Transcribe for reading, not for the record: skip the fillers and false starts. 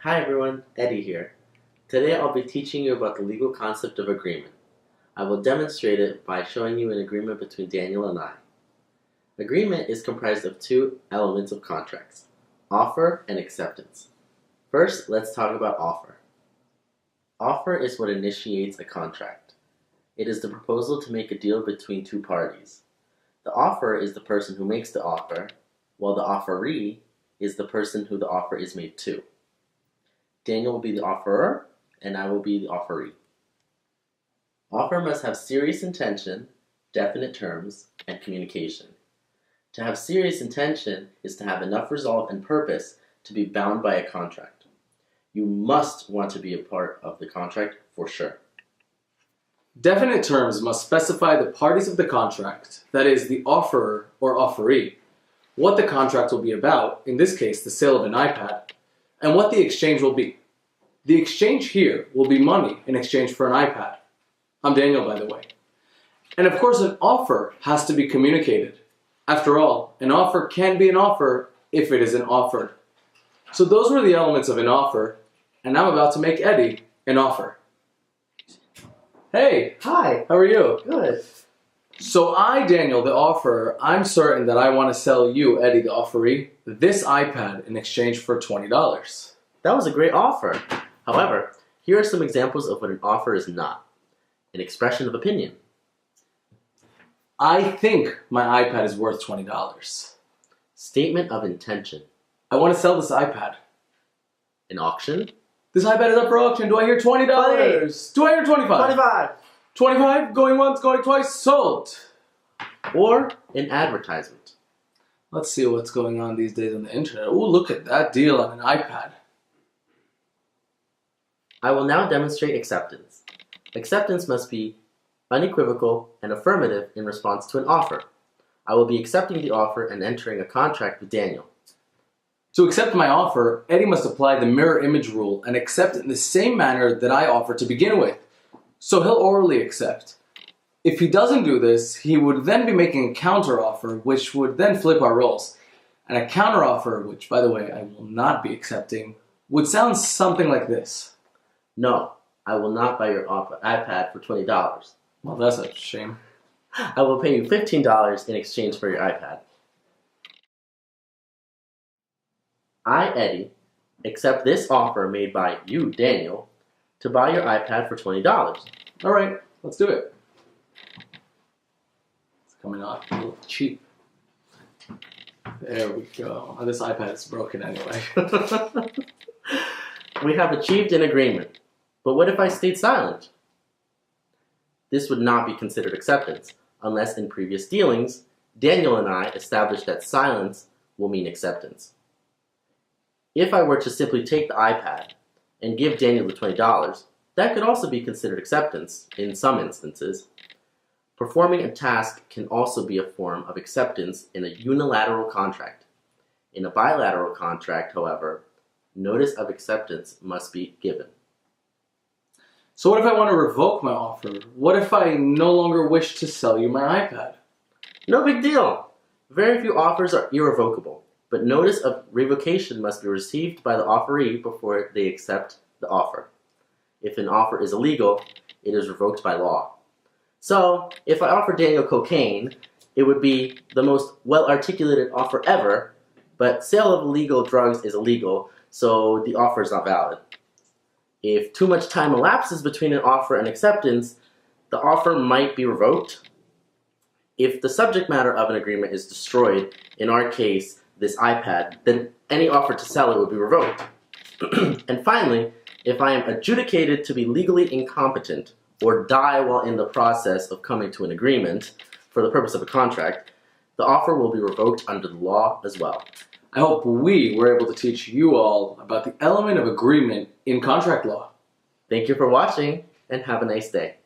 Hi everyone, Eddie here. Today I'll be teaching you about the legal concept of agreement. I will demonstrate it by showing you an agreement between Daniel and I. Agreement is comprised of two elements of contracts, offer and acceptance. First, let's talk about offer. Offer is what initiates a contract. It is the proposal to make a deal between two parties. The offerer is the person who makes the offer, while the offeree is the person who the offer is made to. Daniel will be the offerer, and I will be the offeree. Offer must have serious intention, definite terms, and communication. To have serious intention is to have enough resolve and purpose to be bound by a contract. You must want to be a part of the contract for sure. Definite terms must specify the parties of the contract, that is, the offerer or offeree, what the contract will be about, in this case the sale of an iPad, and what the exchange will be. The exchange here will be money in exchange for an iPad. I'm Daniel, by the way. And of course, an offer has to be communicated. After all, an offer can be an offer if it isn't offered. So those were the elements of an offer, and I'm about to make Eddie an offer. Hey! Hi! How are you? Good. So I, Daniel, the offerer, I'm certain that I want to sell you, Eddie, the offeree, this iPad in exchange for $20. That was a great offer. However, here are some examples of what an offer is not. An expression of opinion. I think my iPad is worth $20. Statement of intention. I want to sell this iPad. An auction. This iPad is up for auction. Do I hear $20? Do I hear 25? 25. 25? Going once, going twice, sold. Or an advertisement. Let's see what's going on these days on the internet. Ooh, look at that deal on an iPad. I will now demonstrate acceptance. Acceptance must be unequivocal and affirmative in response to an offer. I will be accepting the offer and entering a contract with Daniel. To accept my offer, Eddie must apply the mirror image rule and accept it in the same manner that I offered to begin with. So he'll orally accept. If he doesn't do this, he would then be making a counteroffer, which would then flip our roles. And a counteroffer, which by the way I will not be accepting, would sound something like this. No, I will not buy your iPad for $20. Well, that's a shame. I will pay you $15 in exchange for your iPad. I, Eddie, accept this offer made by you, Daniel, to buy your iPad for $20. All right, let's do it. It's coming off a little cheap. There we go. Oh, this iPad is broken anyway. We have achieved an agreement. But what if I stayed silent? This would not be considered acceptance, unless in previous dealings, Daniel and I established that silence will mean acceptance. If I were to simply take the iPad and give Daniel the $20, that could also be considered acceptance in some instances. Performing a task can also be a form of acceptance in a unilateral contract. In a bilateral contract, however, notice of acceptance must be given. So what if I want to revoke my offer? What if I no longer wish to sell you my iPad? No big deal. Very few offers are irrevocable, but notice of revocation must be received by the offeree before they accept the offer. If an offer is illegal, it is revoked by law. So, if I offer Daniel cocaine, it would be the most well-articulated offer ever, but sale of illegal drugs is illegal, so the offer is not valid. If too much time elapses between an offer and acceptance, the offer might be revoked. If the subject matter of an agreement is destroyed, in our case, this iPad, then any offer to sell it would be revoked. And finally, if I am adjudicated to be legally incompetent or die while in the process of coming to an agreement for the purpose of a contract, the offer will be revoked under the law as well. I hope we were able to teach you all about the element of agreement in contract law. Thank you for watching, and have a nice day.